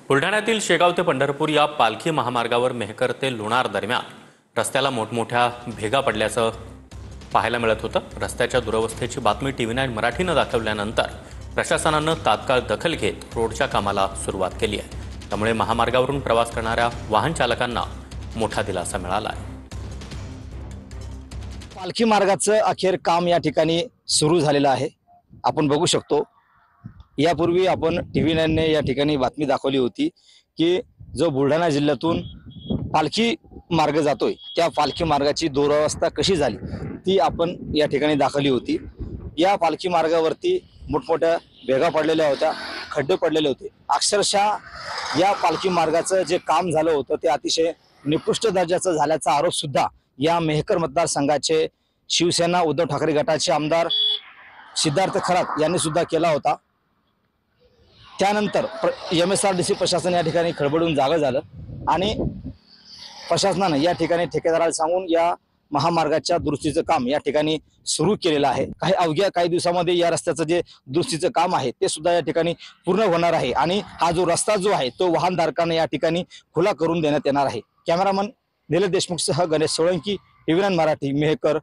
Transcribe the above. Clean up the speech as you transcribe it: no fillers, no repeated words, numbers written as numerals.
बुलढाण्यातील शेगाव ते पंढरपूर या पालखी महामार्गावर मेहकर ते लोणार दरम्यान रस्त्याला मोठमोठ्या भेगा पडल्याचं पाहायला मिळत होतं। रस्त्याच्या दुरवस्थेची बातमी TV9 मराठीनं दाखवल्यानंतर प्रशासनानं तात्काळ दखल घेत रोडच्या कामाला सुरुवात केली आहे। त्यामुळे महामार्गावरून प्रवास करणाऱ्या वाहन चालकांना मोठा दिलासा मिळाला आहे। पालखी मार्गाचं अखेर काम या ठिकाणी सुरू झालेलं आहे। आपण बघू शकतो, यापूर्वी आपण TV9 ने या ठिकाणी बातमी दाखवली होती की जो बुलढाणा जिल्ह्यातून पालखी मार्ग जातोय त्या पालखी मार्गाची दुरवस्था कशी झाली ती आपण या ठिकाणी दाखवली होती। या पालखी मार्गावरती मोठमोठ्या भेगा पडलेल्या होत्या, खड्डे पडलेले होते। अक्षरशः या पालखी मार्गाचं जे काम झालं होतं ते अतिशय निकृष्ट दर्जाचं झाल्याचा आरोप सुद्धा या मेहकर मतदारसंघाचे शिवसेना उद्धव ठाकरे गटाचे आमदार सिद्धार्थ खरात यांनी सुद्धा केला होता। त्यानंतर MSRDC प्रशासन या ठिकाणी खडबडून जागं झालं आणि प्रशासनानं या ठिकाणी ठेकेदाराला सांगून या महामार्गाच्या दुरुस्तीचं काम या ठिकाणी सुरू केलेलं आहे। अवघ्या काही दिवसामध्ये या रस्त्याचं जे दुरुस्तीचं काम आहे ते सुद्धा या ठिकाणी पूर्ण होणार आहे आणि हा जो रस्ता जो आहे तो वाहनधारकांना या ठिकाणी खुला करून देण्यात येणार आहे। कॅमेरामन निलेश देशमुखसह गणेश सोळंकी, TV9 मराठी, मेहकर,